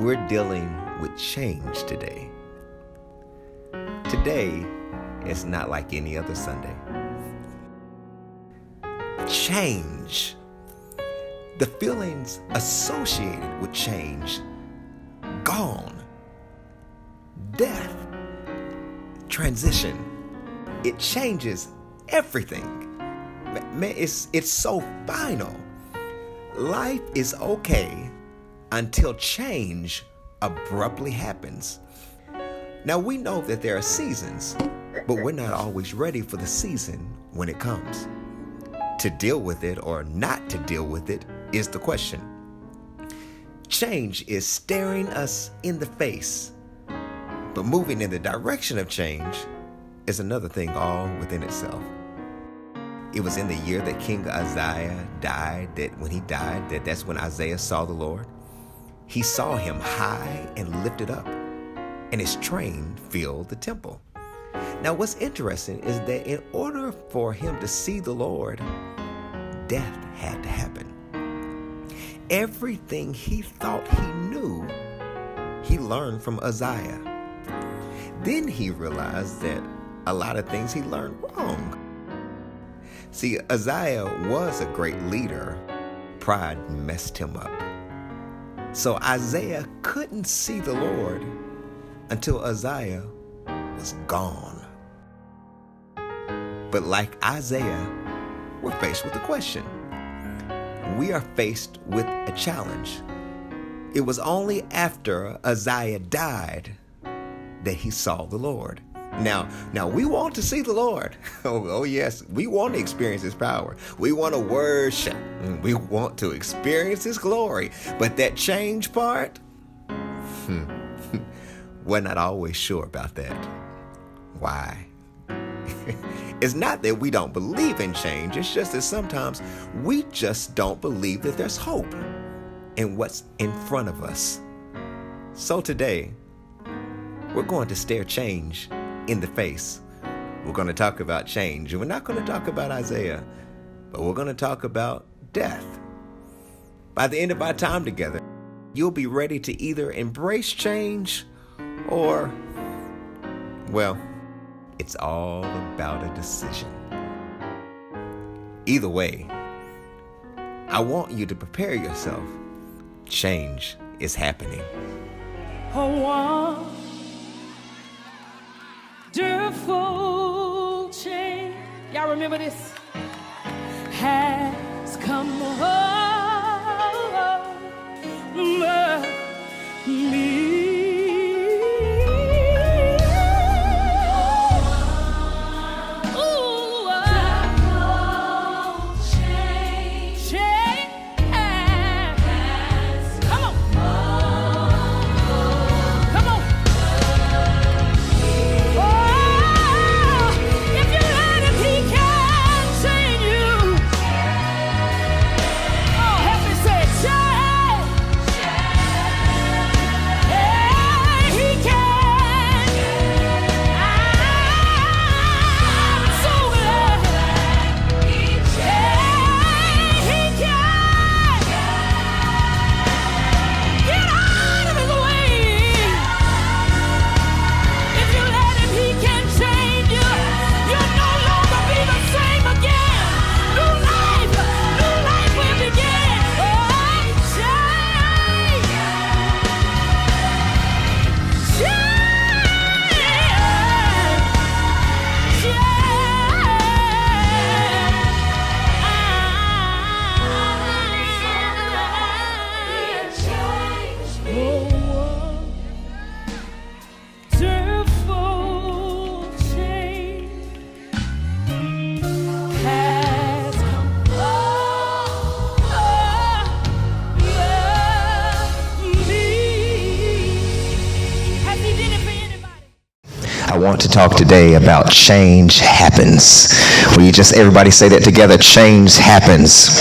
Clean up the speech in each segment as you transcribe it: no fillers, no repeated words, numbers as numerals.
we're dealing with change today. Today is not like any other Sunday. Change. The feelings associated with change, gone. Death. Transition. It changes everything. Man, it's so final. Life is okay until change abruptly happens. Now we know that there are seasons, but we're not always ready for the season when it comes. To deal with it or not to deal with it is the question. Change is staring us in the face, but moving in the direction of change is another thing all within itself. It was in the year that King Uzziah died, that when he died, that's when Isaiah saw the Lord. He saw him high and lifted up, and his train filled the temple. Now, what's interesting is that in order for him to see the Lord, death had to happen. Everything he thought he knew, he learned from Uzziah. Then he realized that a lot of things he learned wrong. See, Uzziah was a great leader. Pride messed him up. So Isaiah couldn't see the Lord until Uzziah was gone. But like Isaiah, we're faced with a question. We are faced with a challenge. It was only after Uzziah died that he saw the Lord. Now we want to see the Lord. Oh yes, we want to experience his power. We want to worship. We want to experience his glory. But that change part, we're not always sure about that. Why? It's not that we don't believe in change. It's just that sometimes we just don't believe that there's hope in what's in front of us. So today, we're going to stare change in the face. We're going to talk about change. And we're not going to talk about Isaiah, but we're going to talk about death. By the end of our time together, you'll be ready to either embrace change or, well, it's all about a decision. Either way, I want you to prepare yourself. Change is happening. Wonderful change. Y'all remember this? Has come over me. want to talk today about change happens. Will you just everybody say that together? Change happens.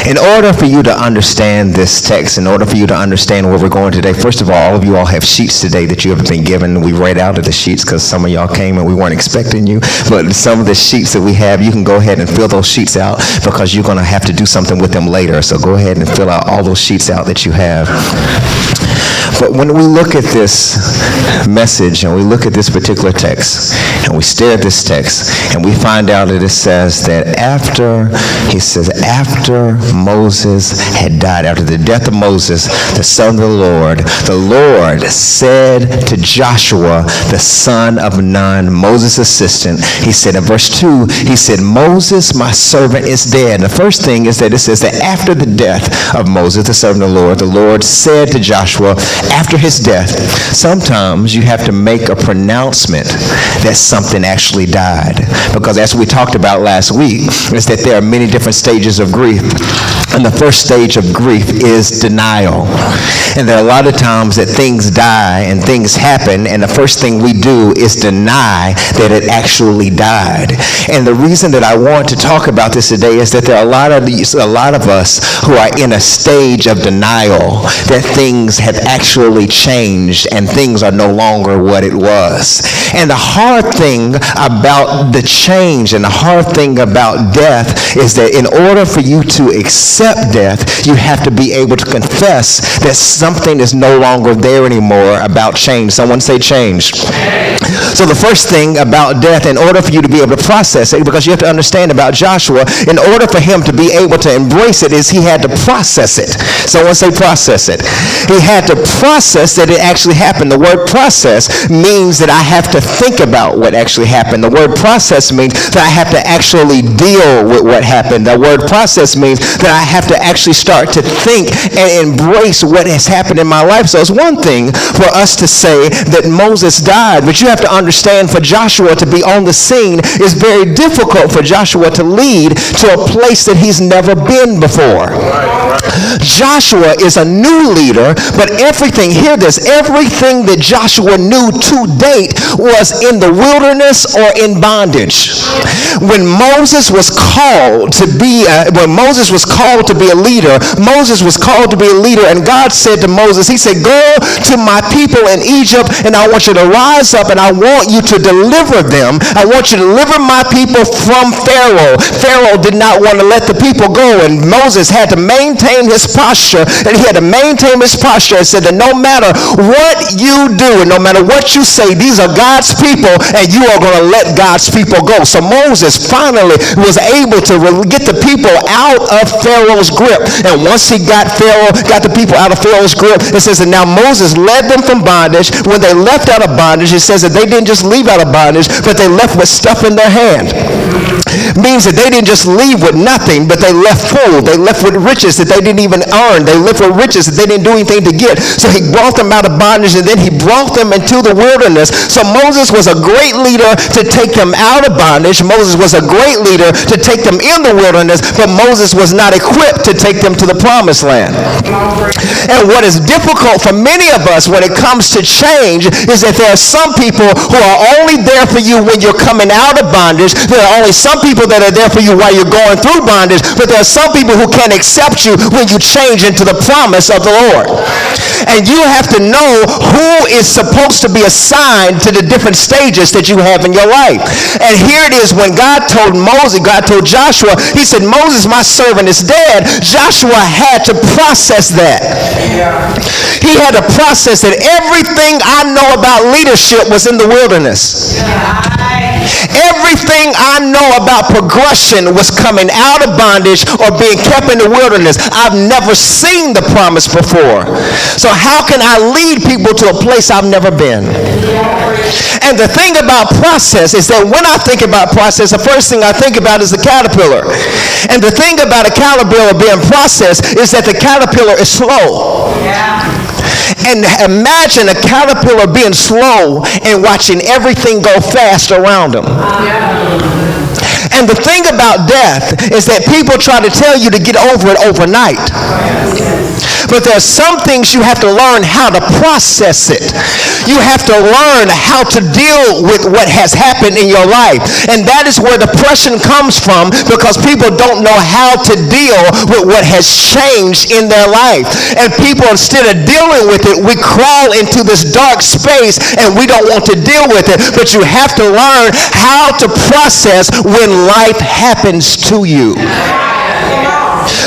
In order for you to understand this text, in order for you to understand where we're going today, first of all of you all have sheets today that you have been given. We read out of the sheets because some of y'all came and we weren't expecting you. But some of the sheets that we have, you can go ahead and fill those sheets out because you're going to have to do something with them later. So go ahead and fill out all those sheets out that you have. But when we look at this message and we look at this particular text and we stare at this text and we find out that it says that after Moses had died, after the death of Moses, the son of the Lord said to Joshua, the son of Nun, Moses' assistant, he said in verse 2, he said, Moses, my servant, is dead. And the first thing is that it says that after the death of Moses, the servant of the Lord said to Joshua, after his death, sometimes you have to make a pronouncement that something actually died. Because as we talked about last week, is that there are many different stages of grief. And the first stage of grief is denial. And there are a lot of times that things die and things happen, and the first thing we do is deny that it actually died. And the reason that I want to talk about this today is that there are a lot of us who are in a stage of denial that things have actually changed and things are no longer what it was. And the hard thing about the change and the hard thing about death is that in order for you to accept death, you have to be able to confess that something is no longer there anymore about change. Someone say change. So the first thing about death, in order for you to be able to process it, because you have to understand about Joshua, in order for him to be able to embrace it, is he had to process it. Someone say process it. He had to process that it actually happened. The word process means that I have to think about what actually happened. The word process means that I have to actually deal with what happened. The word process means that I have to actually start to think and embrace what has happened in my life. So it's one thing for us to say that Moses died, but you have to understand, for Joshua to be on the scene, is very difficult for Joshua to lead to a place that he's never been before. Joshua is a new leader, but everything that Joshua knew to date was in the wilderness or in bondage. When Moses was called to be a leader, and God said to Moses, he said, go to my people in Egypt, and I want you to rise up, and I want you to deliver them. I want you to deliver my people from Pharaoh. Pharaoh did not want to let the people go, and Moses had to maintain his posture, and he had to maintain his posture and said that no matter what you do and no matter what you say, these are God's people, and you are going to let God's people go. So Moses finally was able to get the people out of Pharaoh's grip, and once he got the people out of Pharaoh's grip, it says that now Moses led them from bondage. When they left out of bondage, it says that they didn't just leave out of bondage, but they left with stuff in their hand. Means that they didn't just leave with nothing, but they left full. They left with riches that they didn't even earn. They left with riches that they didn't do anything to get. So he brought them out of bondage, and then he brought them into the wilderness. So Moses was a great leader to take them out of bondage. Moses was a great leader to take them in the wilderness, but Moses was not equipped to take them to the promised land. And what is difficult for many of us when it comes to change is that there are some people who are only there for you when you're coming out of bondage. There are only some people that are there for you while you're going through bondage, but there are some people who can't accept you when you change into the promise of the Lord. And you have to know who is supposed to be assigned to the different stages that you have in your life. And here it is, when God told Joshua, he said, Moses, my servant, is dead. Joshua had to process that. He had to process that everything I know about leadership was in the wilderness. Everything I know about progression was coming out of bondage or being kept in the wilderness. I've never seen the promise before. So how can I lead people to a place I've never been? And the thing about process is that when I think about process, the first thing I think about is the caterpillar. And the thing about a caterpillar being processed is that the caterpillar is slow. And imagine a caterpillar being slow and watching everything go fast around them. And the thing about death is that people try to tell you to get over it overnight. But there are some things you have to learn how to process it. You have to learn how to deal with what has happened in your life. And that is where depression comes from, because people don't know how to deal with what has changed in their life. And people, instead of dealing with it, we crawl into this dark space and we don't want to deal with it. But you have to learn how to process when life happens to you.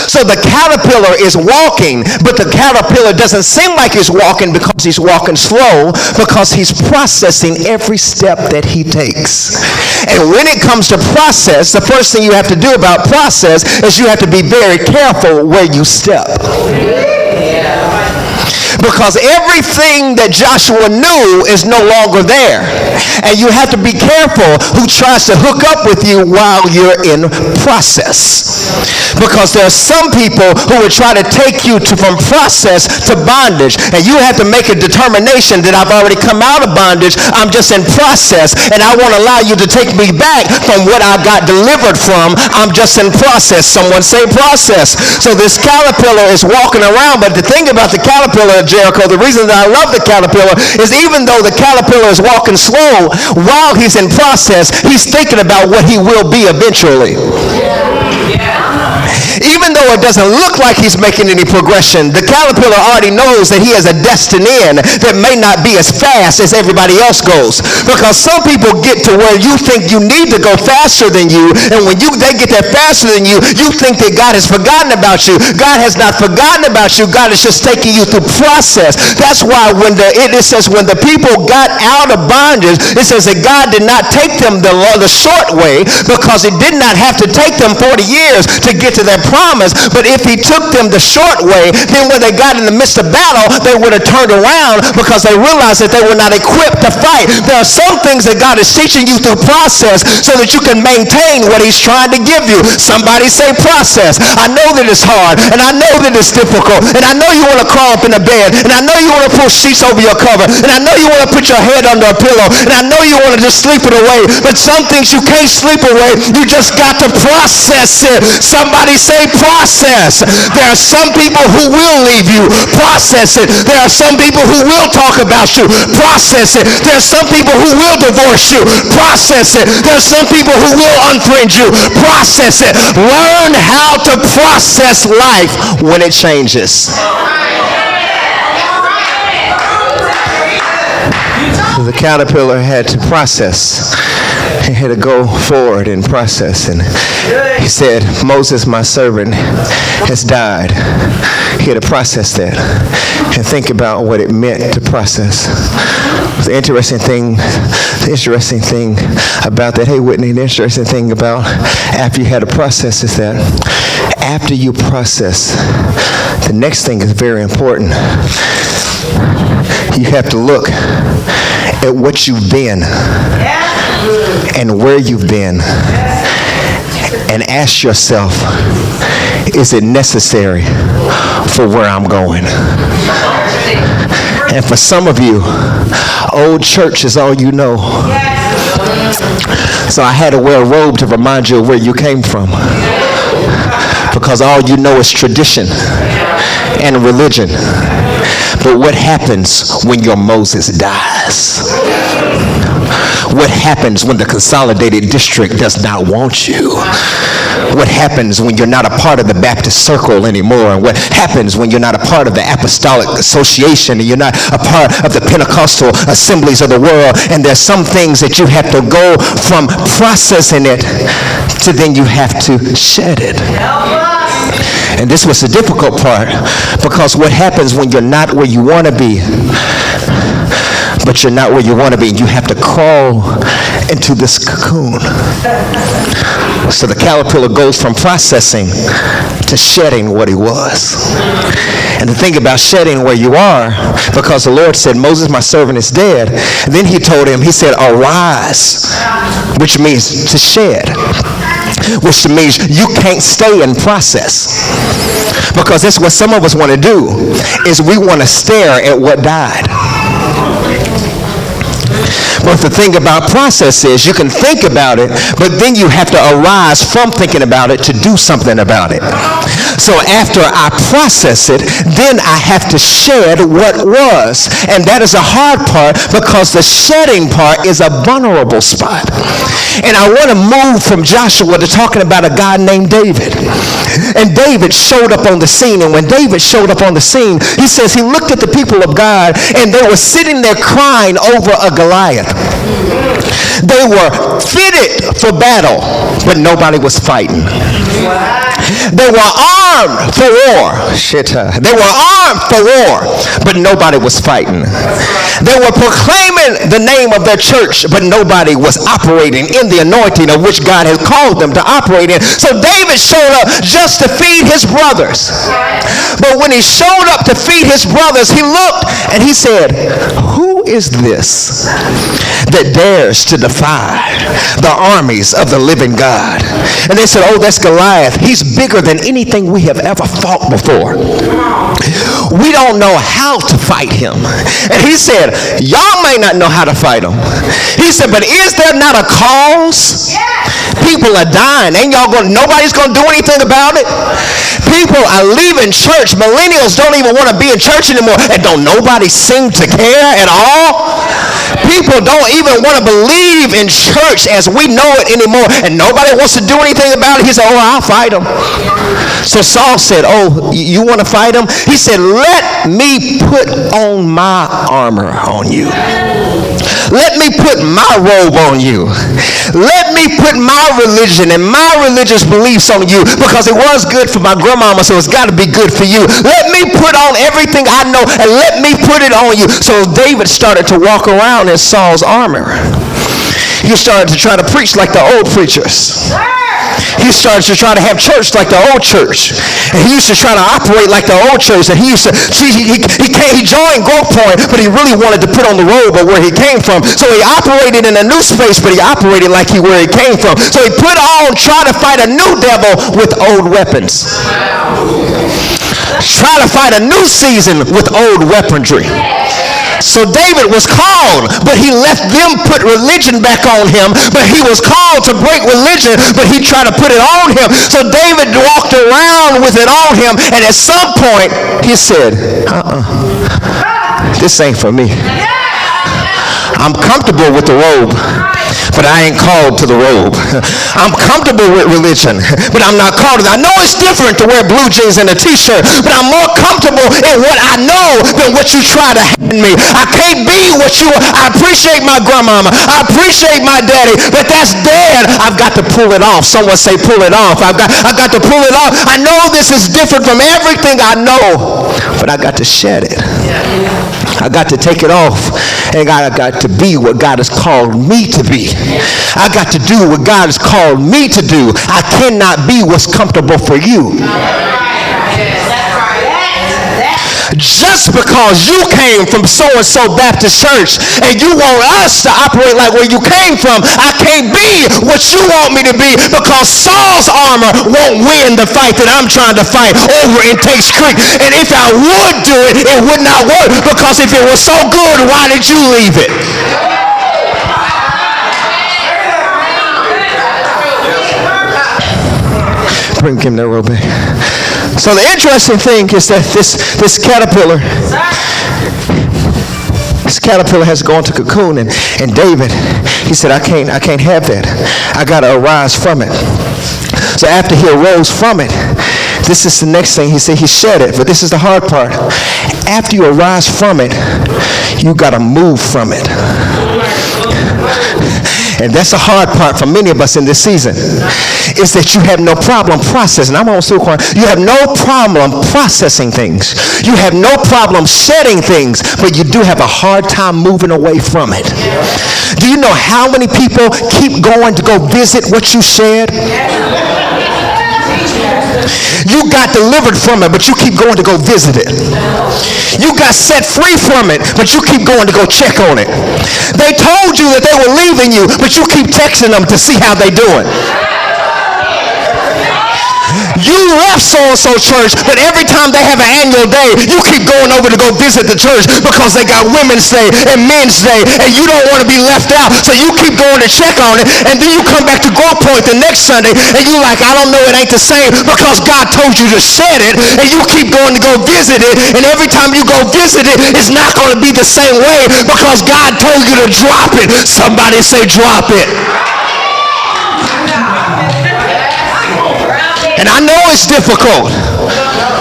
So the caterpillar is walking, but the caterpillar doesn't seem like he's walking because he's walking slow, because he's processing every step that he takes. And when it comes to process, the first thing you have to do about process is you have to be very careful where you step. Because everything that Joshua knew is no longer there. And you have to be careful who tries to hook up with you while you're in process. Because there are some people who will try to take you from process to bondage. And you have to make a determination that I've already come out of bondage. I'm just in process. And I won't allow you to take me back from what I got delivered from. I'm just in process. Someone say process. So this caterpillar is walking around. But the thing about the caterpillar, Jericho, the reason that I love the caterpillar is even though the caterpillar is walking slow, while he's in process, he's thinking about what he will be eventually. Even though it doesn't look like he's making any progression, the caterpillar already knows that he has a destined end that may not be as fast as everybody else goes. Because some people get to where you think you need to go faster than you, and when they get there faster than you, you think that God has forgotten about you. God has not forgotten about you. God is just taking you through process. That's why when it says when the people got out of bondage, it says that God did not take them the short way, because it did not have to take them 40 years to get to their promise. But if he took them the short way, then when they got in the midst of battle, they would have turned around because they realized that they were not equipped to fight. There are some things that God is teaching you through process so that you can maintain what he's trying to give you. Somebody say process. I know that it's hard, and I know that it's difficult, and I know you want to crawl up in a bed, and I know you want to pull sheets over your cover, and I know you want to put your head under a pillow, and I know you want to just sleep it away. But some things you can't sleep away. You just got to process it. Somebody say process. There are some people who will leave you. Process it. There are some people who will talk about you. Process it. There are some people who will divorce you. Process it. There are some people who will unfriend you. Process it. Learn how to process life when it changes. The caterpillar had to process. He had to go forward and process. And he said, Moses, my servant, has died. He had to process that and think about what it meant to process. The interesting thing about that, hey Whitney, the interesting thing about after you had to process is that after you process, the next thing is very important. You have to look at what you've been and where you've been and ask yourself, is it necessary for where I'm going? And for some of you, old church is all you know. So I had to wear a robe to remind you of where you came from. Because all you know is tradition and religion. But what happens when your Moses dies? What happens when the consolidated district does not want you? What happens when you're not a part of the Baptist circle anymore? And what happens when you're not a part of the Apostolic Association and you're not a part of the Pentecostal assemblies of the world? And there's some things that you have to go from processing it to then you have to shed it. And this was the difficult part, because what happens when you're not where you want to be, but you're not where you want to be, and you have to crawl into this cocoon. So the caterpillar goes from processing to shedding what he was. And the thing about shedding where you are, because the Lord said, Moses, my servant, is dead. And then he told him, he said, arise, which means to shed. Which means you can't stay in process. Because that's what some of us want to do, is we want to stare at what died. But the thing about process is you can think about it, but then you have to arise from thinking about it to do something about it. So after I process it, then I have to shed what was. And that is a hard part because the shedding part is a vulnerable spot. And I want to move from Joshua to talking about a guy named David. And David showed up on the scene. And when David showed up on the scene, he says he looked at the people of God and they were sitting there crying over a Goliath. They were fitted for battle, but nobody was fighting. They were armed for war. They were armed for war, but nobody was fighting. They were proclaiming the name of their church, but nobody was operating in the anointing of which God had called them to operate in. So David showed up just to feed his brothers. But when he showed up to feed his brothers, he looked and he said, who is this that dares to defy the armies of the living God? And they said, oh, that's Goliath. He's bigger than anything we have ever fought before. We don't know how to fight him. And he said, y'all may not know how to fight him. He said, but is there not a cause? People are dying. Nobody's going to do anything about it. People are leaving church. Millennials don't even want to be in church anymore. And don't nobody seem to care at all. People don't even want to believe in church as we know it anymore. And nobody wants to do anything about it. He said, oh, I'll fight them. So Saul said, oh, you want to fight him? He said, let me put on my armor on you. Let me put my robe on you. Let me put my religion and my religious beliefs on you, because it was good for my grandmama, so it's got to be good for you. Let me put on everything I know and let me put it on you. So David started to walk around in Saul's armor. He started to try to preach like the old preachers. He started to try to have church like the old church. And he used to try to operate like the old church. And he used to, he joined Growth Point, but he really wanted to put on the robe of where he came from. So he operated in a new space, but he operated like where he came from. So he put on, try to fight a new devil with old weapons. Try to fight a new season with old weaponry. So David was called, but he left them put religion back on him. But he was called to break religion, but he tried to put it on him. So David walked around with it on him, and at some point he said, this ain't for me. I'm comfortable with the robe, but I ain't called to the robe. I'm comfortable with religion, but I'm not called to it. I know it's different to wear blue jeans and a t-shirt, but I'm more comfortable in what I know than what you try to hand me. I can't be what you are. I appreciate my grandmama. I appreciate my daddy, but that's dead. I've got to pull it off. Someone say pull it off. I've got to pull it off. I know this is different from everything I know, but I got to shed it. I got to take it off, and I got to be what God has called me to be. I got to do what God has called me to do. I cannot be what's comfortable for you. Just because you came from so-and-so Baptist church and you want us to operate like where you came from, I can't be what you want me to be, because Saul's armor won't win the fight that I'm trying to fight over in Takes Creek. And if I would do it, it would not work, because if it was so good, why did you leave it? Bring him that robe. So the interesting thing is that this caterpillar has gone to cocoon, and David, he said, I can't have that. I got to arise from it. So after he arose from it, this is the next thing. He said he shed it, but this is the hard part. After you arise from it, you got to move from it. And that's the hard part for many of us in this season, is that you have no problem processing. I'm almost through. You have no problem processing things. You have no problem shedding things, but you do have a hard time moving away from it. Do you know how many people keep going to go visit what you shed? You got delivered from it, but you keep going to go visit it. You got set free from it, but you keep going to go check on it. They told you that they were leaving you, but you keep texting them to see how they doing. You left so-and-so church, but every time they have an annual day, you keep going over to go visit the church because they got Women's Day and Men's Day, and you don't want to be left out, so you keep going to to check on it, and then you come back to Growth Point the next Sunday, and you're like, I don't know, it ain't the same, because God told you to shed it, and you keep going to go visit it, and every time you go visit it, it's not going to be the same way, because God told you to drop it. Somebody say drop it. And I know it's difficult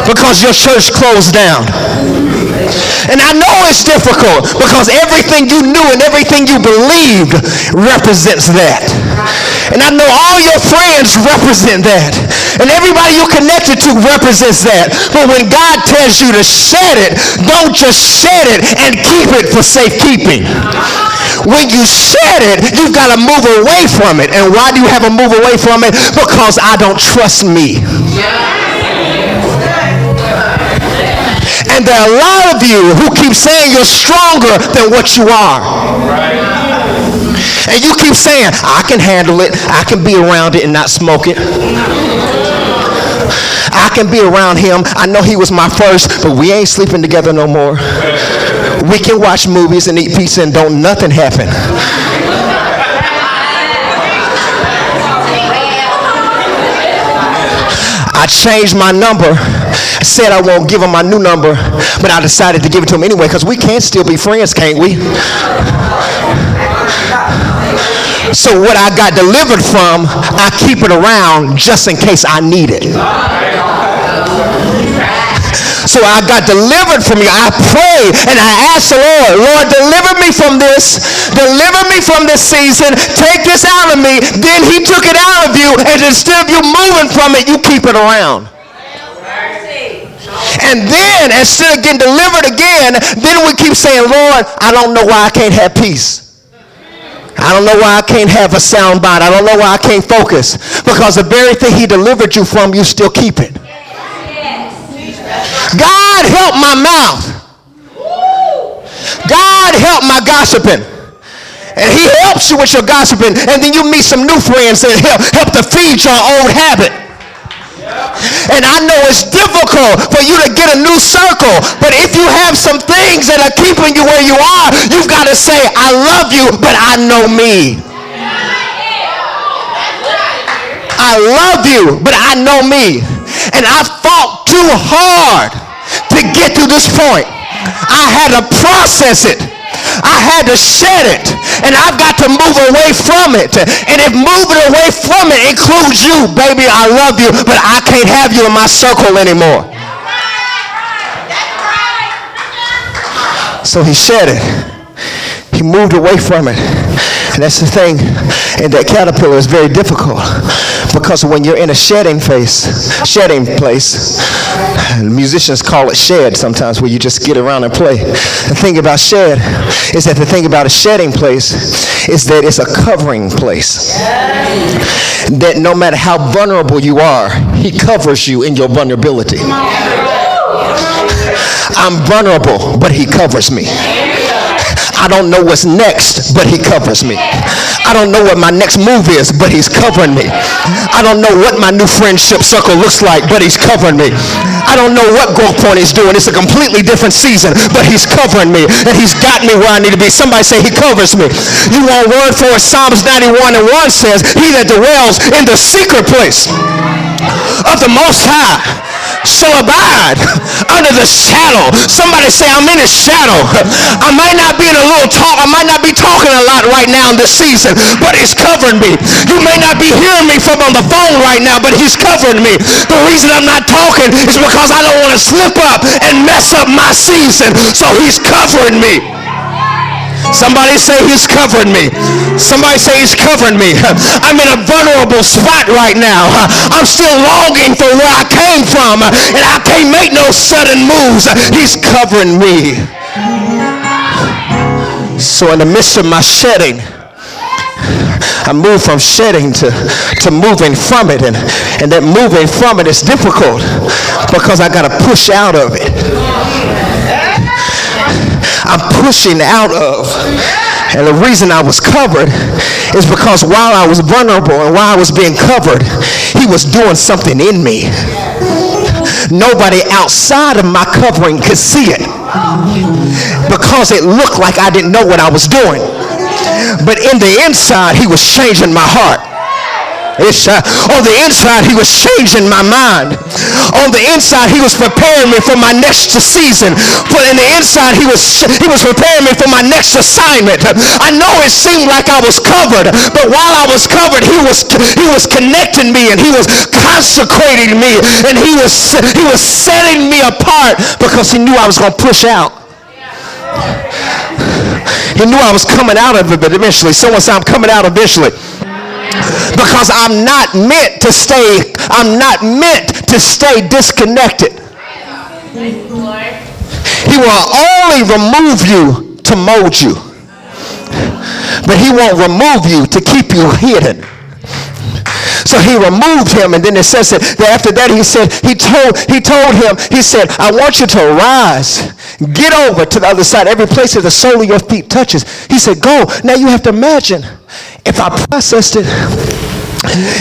because your church closed down. And I know it's difficult because everything you knew and everything you believed represents that. And I know all your friends represent that. And everybody you're connected to represents that. But when God tells you to shed it, don't just shed it and keep it for safekeeping. When you shed it, you've got to move away from it. And why do you have to move away from it? Because I don't trust me. And there are a lot of you who keep saying you're stronger than what you are. And you keep saying, I can handle it. I can be around it and not smoke it. I can be around him. I know he was my first, but we ain't sleeping together no more. We can watch movies and eat pizza and don't nothing happen. I changed my number, said I won't give him my new number, but I decided to give it to him anyway because we can still be friends, can't we? So what I got delivered from, I keep it around just in case I need it. So I got delivered from you. I pray and I ask the Lord, deliver me from this. Deliver me from this season. Take this out of me. Then he took it out of you, and instead of you moving from it, you keep it around. And then instead of getting delivered again, then we keep saying, Lord, I don't know why I can't have peace. I don't know why I can't have a sound mind. I don't know why I can't focus. Because the very thing he delivered you from, you still keep it. God help my mouth. God help my gossiping. And he helps you with your gossiping, and then you meet some new friends that help to feed your old habit. And I know it's difficult for you to get a new circle, but if you have some things that are keeping you where you are, you've got to say, I love you, but I know me. I love you, but I know me. And I fought too hard to get to this point. I had to process it. I had to shed it. And I've got to move away from it. And if moving away from it includes you, baby, I love you, but I can't have you in my circle anymore. So he shed it. He moved away from it. And that's the thing, and that caterpillar is very difficult because when you're in a shedding place, musicians call it shed sometimes, where you just get around and play. The thing about shed is that the thing about a shedding place is that it's a covering place. That no matter how vulnerable you are, he covers you in your vulnerability. I'm vulnerable, but he covers me. I don't know what's next, but he covers me. I don't know what my next move is, but he's covering me. I don't know what my new friendship circle looks like, but he's covering me. I don't know what Growth Point is doing. It's a completely different season, but he's covering me, and he's got me where I need to be. Somebody say he covers me. You want word for it? Psalms 91:1 says, he that dwells in the secret place of the Most High shall abide under the shadow. Somebody say, I'm in a shadow. I might not be in a little talk. I might not be talking a lot right now in this season, but he's covering me. You may not be hearing me from on the phone right now, but he's covering me. The reason I'm not talking is because I don't want to slip up and mess up my season. So he's covering me. Somebody say he's covering me. Somebody say he's covering me. I'm in a vulnerable spot right now. I'm still longing for where I came from, and I can't make no sudden moves. He's covering me. So in the midst of my shedding, I move from shedding to moving from it. And that moving from it is difficult because I got to push out of it. I'm pushing out of. And the reason I was covered is because while I was vulnerable and while I was being covered, he was doing something in me. Nobody outside of my covering could see it because it looked like I didn't know what I was doing. But in the inside, he was changing my heart. On the inside, he was changing my mind. On the inside, he was preparing me for my next season. But in the inside, he was preparing me for my next assignment. I know it seemed like I was covered, but while I was covered, he was connecting me, and he was consecrating me, and he was setting me apart because he knew I was going to push out. He knew I was coming out of it, but eventually. Someone said, I'm coming out eventually. Because I'm not meant to stay disconnected. He will only remove you to mold you, but he won't remove you to keep you hidden. So he removed him, and then it says that after that he told him, he said, I want you to rise, get over to the other side, every place that the sole of your feet touches. He said, go. Now you have to imagine, if I processed it,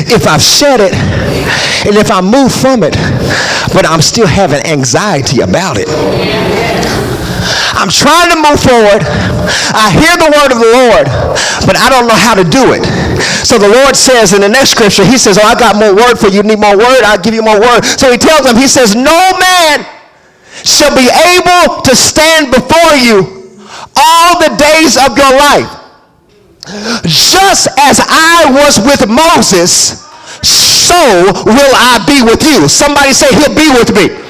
if I've shed it, and if I move from it, but I'm still having anxiety about it. I'm trying to move forward. I hear the word of the Lord, but I don't know how to do it. So the Lord says in the next scripture, he says, I got more word for you. Need more word? I'll give you more word. So he tells them, he says, no man shall be able to stand before you all the days of your life. Just as I was with Moses, so will I be with you. Somebody say, he'll be with me.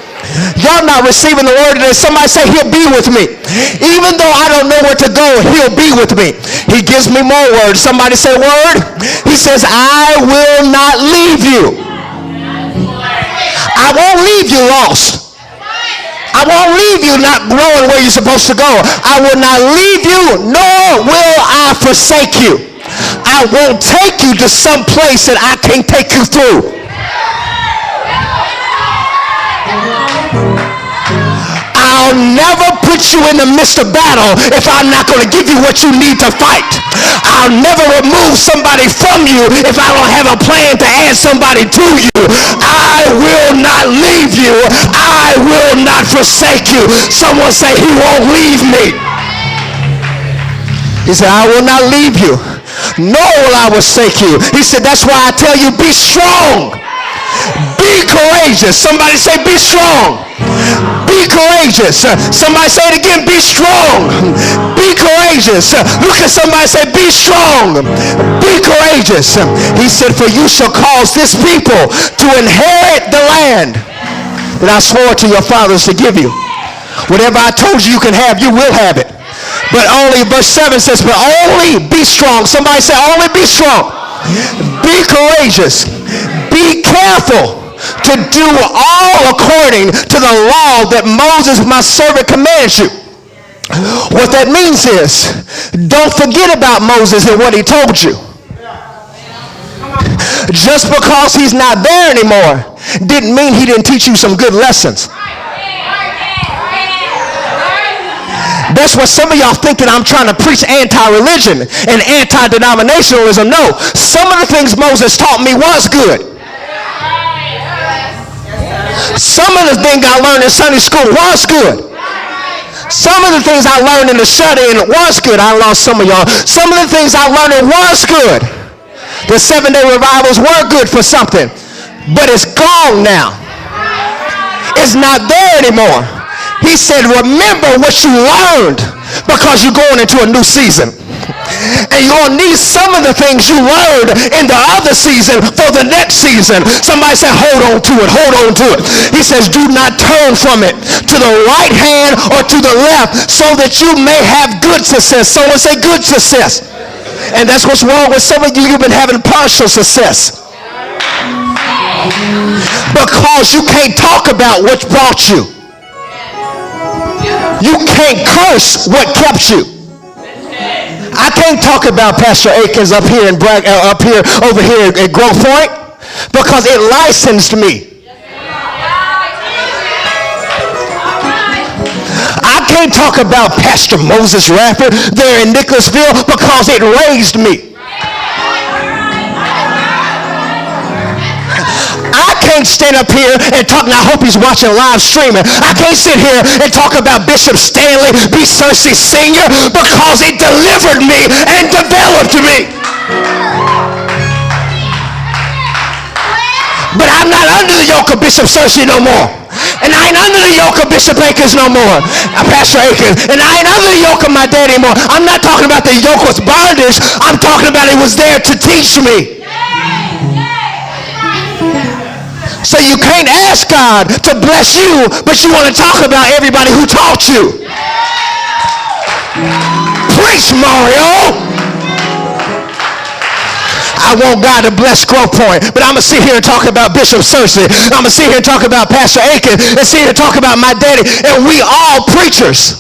Y'all not receiving the word today. Somebody say, he'll be with me. Even though I don't know where to go, he'll be with me. He gives me more word. Somebody say word. He says, I will not leave you. I won't leave you lost. I won't leave you not growing where you're supposed to go. I will not leave you, nor will I forsake you. I won't take you to some place that I can't take you through. I'll never put you in the midst of battle if I'm not going to give you what you need to fight. I'll never remove somebody from you if I don't have a plan to add somebody to you. I will not leave you. I will not forsake you. Someone say, he won't leave me. He said, I will not leave you, nor will I forsake you. He said, that's why I tell you, be strong. Be courageous. Somebody say, be strong. Be courageous. Somebody say it again, be strong. Be courageous. Look at somebody, say, be strong. Be courageous. He said, for you shall cause this people to inherit the land that I swore to your fathers to give you. Whatever I told you you can have, you will have it. But only, verse 7 says, but only be strong. Somebody say, only be strong. Be courageous. Be careful to do all according to the law that Moses, my servant, commands you. What that means is, don't forget about Moses and what he told you. Just because he's not there anymore didn't mean he didn't teach you some good lessons. That's what some of y'all think that I'm trying to preach anti-religion and anti-denominationalism. No, some of the things Moses taught me was good. Some of the things I learned in Sunday school was good. Some of the things I learned in the shut-in was good. I lost some of y'all. Some of the things I learned was good. The 7-day revivals were good for something, but it's gone now. It's not there anymore. He said, remember what you learned, because you're going into a new season. And you're going to need some of the things you learned in the other season for the next season. Somebody say, hold on to it, hold on to it. He says, do not turn from it to the right hand or to the left, so that you may have good success. Someone say good success. And that's what's wrong with some of you. You've been having partial success, because you can't talk about what brought you. You can't curse what kept you. I can't talk about Pastor Akins up here in over here at Grove Point, because it licensed me. I can't talk about Pastor Moses Radford there in Nicholasville, because it raised me. I can't can't stand up here and talk, and I hope he's watching live streaming. I can't sit here and talk about Bishop Stanley B. Searcy Sr. because it delivered me and developed me. But I'm not under the yoke of Bishop Searcy no more. And I ain't under the yoke of Bishop Akins no more. Pastor Akins. And I ain't under the yoke of my dad anymore. I'm not talking about the yoke was bondage. I'm talking about it was there to teach me. So you can't ask God to bless you, but you want to talk about everybody who taught you. Preach, Mario. I want God to bless Growth Point, but I'm going to sit here and talk about Bishop Searcy. I'm going to sit here and talk about Pastor Aiken and sit here and talk about my daddy. And we all preachers.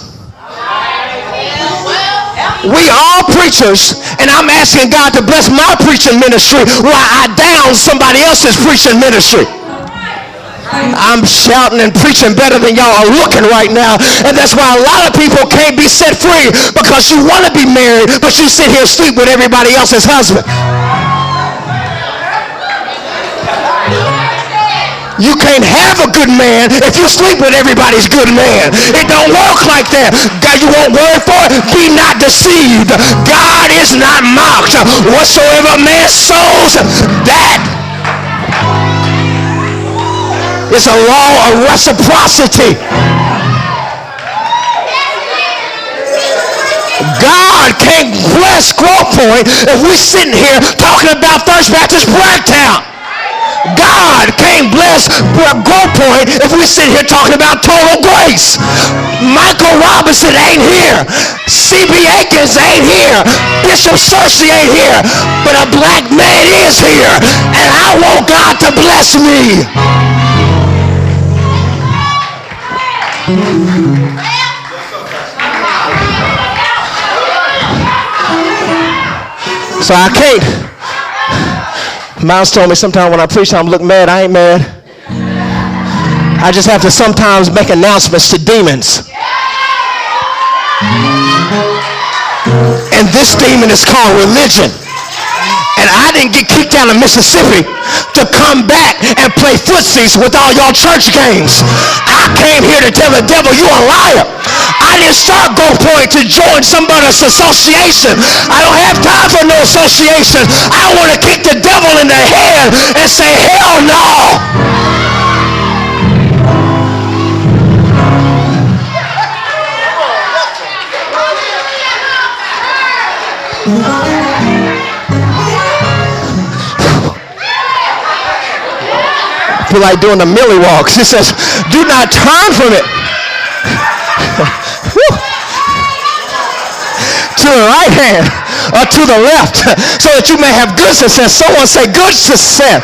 We all preachers, and I'm asking God to bless my preaching ministry while I down somebody else's preaching ministry. I'm shouting and preaching better than y'all are looking right now, and that's why a lot of people can't be set free, because you want to be married, but you sit here and sleep with everybody else's husband. You can't have a good man if you sleep with everybody's good man. It don't work like that. God, you want word for it? Be not deceived. God is not mocked. Whatsoever man sows, that is a law of reciprocity. God can't bless Growth Point if we're sitting here talking about First Baptist Bragtown. God can't bless Growth Point if we sit here talking about total grace. Michael Robinson ain't here. C.B. Akins ain't here. Bishop Searcy ain't here. But a black man is here. And I want God to bless me. So I can't. Miles told me sometimes when I preach, I'm look mad. I ain't mad. I just have to sometimes make announcements to demons. And this demon is called religion. And I didn't get kicked out of Mississippi to come back and play footsies with all y'all church games. I came here to tell the devil, you a liar. I didn't start Growth Point to join somebody's association. I don't have time for no association. I want to kick the devil in the head and say, hell no. I feel like doing the Millie walks. It says, do not turn from it. To the right hand or to the left, so that you may have good success. Someone say good success.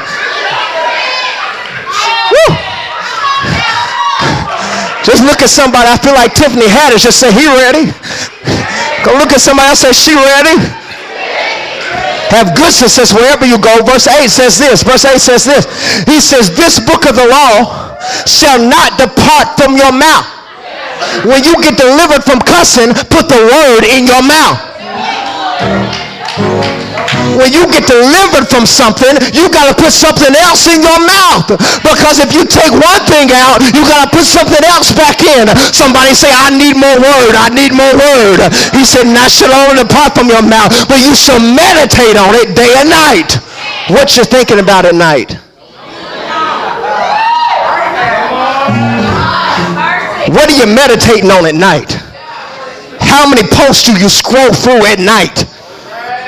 Woo. Just look at somebody. I feel like Tiffany Haddish just say, he ready. Go look at somebody else, say, she ready. Have good success wherever you go. Verse 8 says this. Verse 8 says this. He says, this book of the law shall not depart from your mouth. When you get delivered from cussing, put the word in your mouth. When you get delivered from something, you got to put something else in your mouth. Because if you take one thing out, you got to put something else back in. Somebody say, I need more word. I need more word. He said, not shall only depart from your mouth, but you shall meditate on it day and night. What you thinking about at night? What are you meditating on at night? How many posts do you scroll through at night?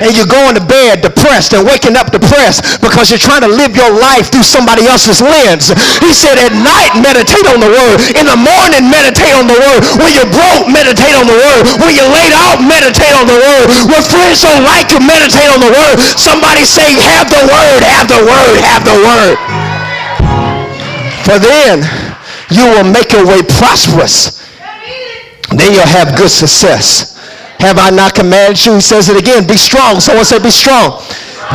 And you're going to bed depressed and waking up depressed because you're trying to live your life through somebody else's lens. He said at night, meditate on the word. In the morning, meditate on the word. When you're broke, meditate on the word. When you're laid out, meditate on the word. When friends don't like you, meditate on the word. Somebody say, have the word, have the word, have the word. For then you will make your way prosperous. Then you'll have good success. Have I not commanded you? He says it again. Be strong. Someone say be strong.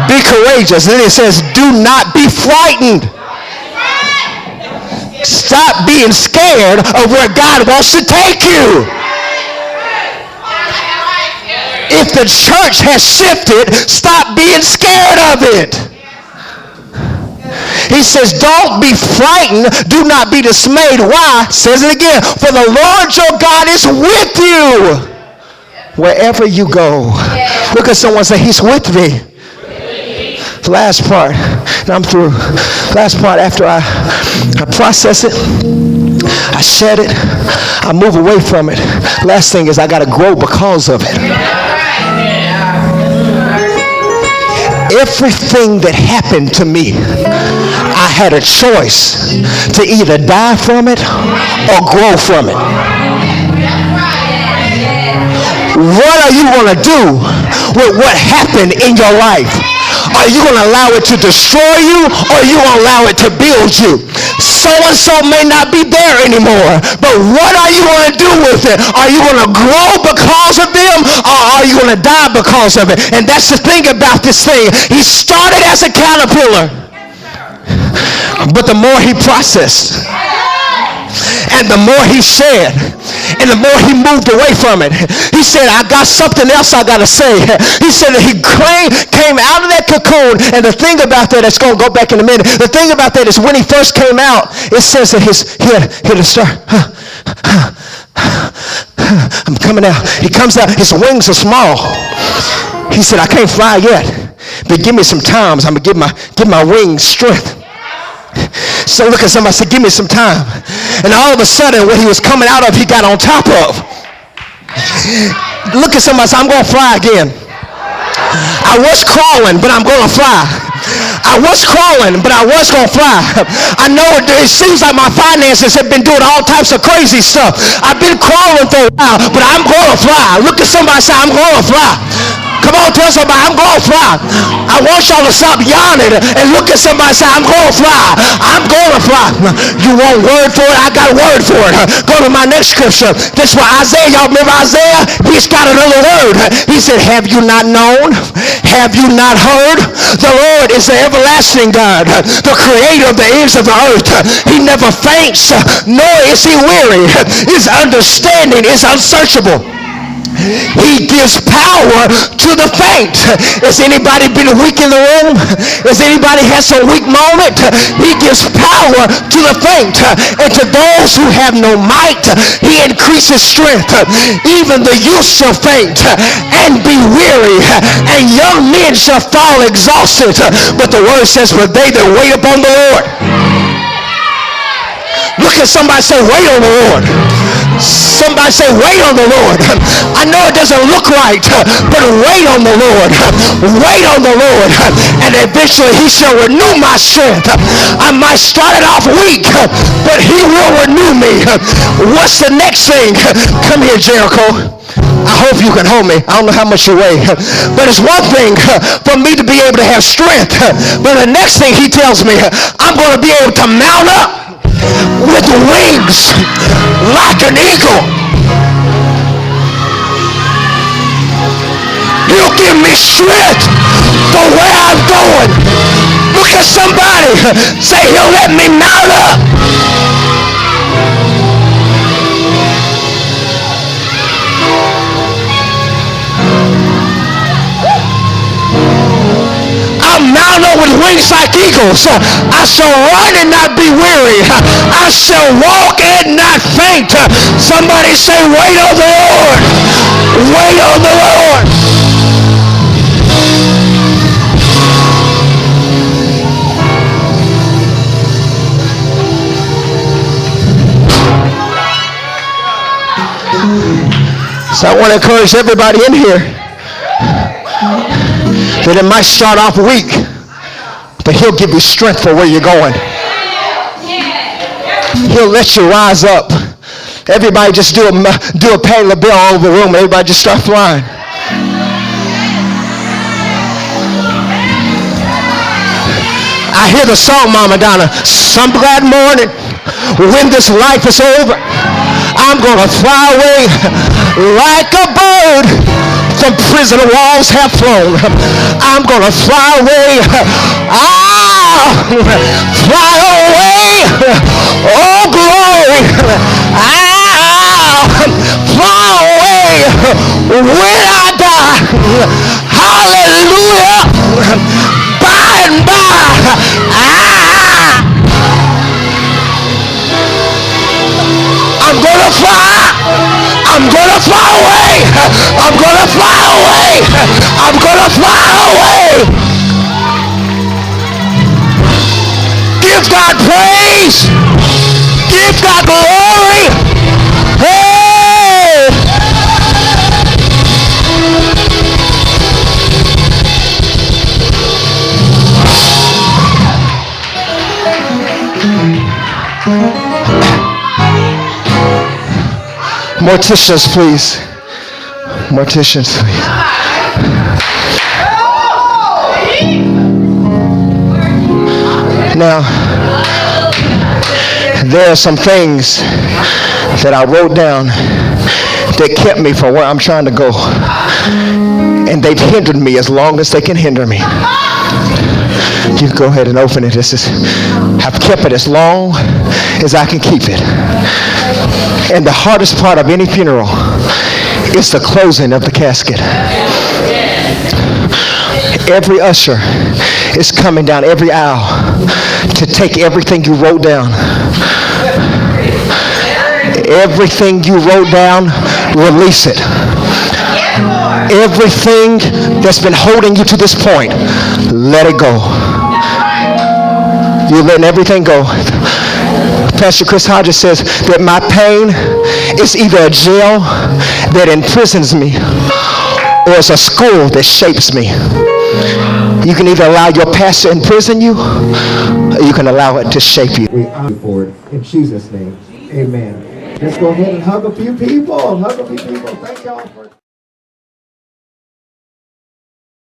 Be courageous. And then he says, do not be frightened. Stop being scared of where God wants to take you. If the church has shifted, stop being scared of it. He says, don't be frightened. Do not be dismayed. Why? Says it again. For the Lord your God is with you wherever you go. Look at someone and say, he's with me. Last part, and I'm through. Last part, after I process it, I shed it, I move away from it. Last thing is I got to grow because of it. Everything that happened to me, I had a choice to either die from it or grow from it. What are you going to do with what happened in your life? Are you going to allow it to destroy you, or are you going to allow it to build you? So-and-so may not be there anymore, but what are you going to do with it? Are you going to grow because of them, or are you going to die because of it? And that's the thing about this thing. He started as a caterpillar, but the more he processed, and the more he shed, and the more he moved away from it, he said, I got something else I got to say. He said that he came out of that cocoon, and the thing about that, it's going to go back in a minute. The thing about that is when he first came out, it says that he had to start, I'm coming out. He comes out, his wings are small. He said, I can't fly yet, but give me some time. I'm going to give my wings strength. So look at somebody and say, give me some time. And all of a sudden, what he was coming out of, he got on top of. Look at somebody and say, I'm going to fly again. I was crawling, but I'm going to fly. I was crawling, but I was going to fly. I know it seems like my finances have been doing all types of crazy stuff. I've been crawling for a while, but I'm going to fly. Look at somebody and say, I'm going to fly. Come on, tell somebody, I'm going to fly. I want y'all to stop yawning and look at somebody and say, I'm going to fly. I'm going to fly. You want word for it? I got a word for it. Go to my next scripture. This is why Isaiah, y'all remember Isaiah? He's got another word. He said, have you not known? Have you not heard? The Lord is the everlasting God, the creator of the ends of the earth. He never faints, nor is he weary. His understanding is unsearchable. He gives power to the faint. Has anybody been weak in the room? Has anybody had some weak moment? He gives power to the faint. And to those who have no might, he increases strength. Even the youth shall faint and be weary, and young men shall fall exhausted. But the word says, but they that wait upon the Lord. Look at somebody say, wait on the Lord. Somebody say, wait on the Lord. I know it doesn't look right, but wait on the Lord. Wait on the Lord. And eventually he shall renew my strength. I might start it off weak, but he will renew me. What's the next thing? Come here, Jericho. I hope you can hold me. I don't know how much you weigh. But it's one thing for me to be able to have strength. But the next thing he tells me, I'm going to be able to mount up with wings like an eagle. He'll give me strength for where I'm going. Look at somebody. Say, he'll let me mount up. Mount up with wings like eagles. I shall run and not be weary. I shall walk and not faint. Somebody say, wait on the Lord. Wait on the Lord. So I want to encourage everybody in here that it might start off weak, but he'll give you strength for where you're going. He'll let you rise up. Everybody just do a Patti LaBelle all over the room. Everybody just start flying. I hear the song, Mama Donna. Some glad morning when this life is over, I'm going to fly away like a bird from prison walls have flown. I'm gonna fly away. Fly away. Oh glory. Fly away when I die. Hallelujah. By and by. gonna fly away. I'm gonna fly away. I'm gonna fly away. Give God praise. Give God glory. Hey! Morticians, please. Morticians, please. Now, there are some things that I wrote down that kept me from where I'm trying to go. And they've hindered me as long as they can hinder me. You can go ahead and open it. I've kept it as long as I can keep it. And the hardest part of any funeral is the closing of the casket. Every usher is coming down every aisle to take everything you wrote down. Everything you wrote down, release it. Everything that's been holding you to this point, let it go. You're letting everything go. Pastor Chris Hodges says that my pain is either a jail that imprisons me or it's a school that shapes me. You can either allow your past to imprison you or you can allow it to shape you. We honor you for it in Jesus' name. Amen. Let's go ahead and hug a few people. Hug a few people. Thank y'all for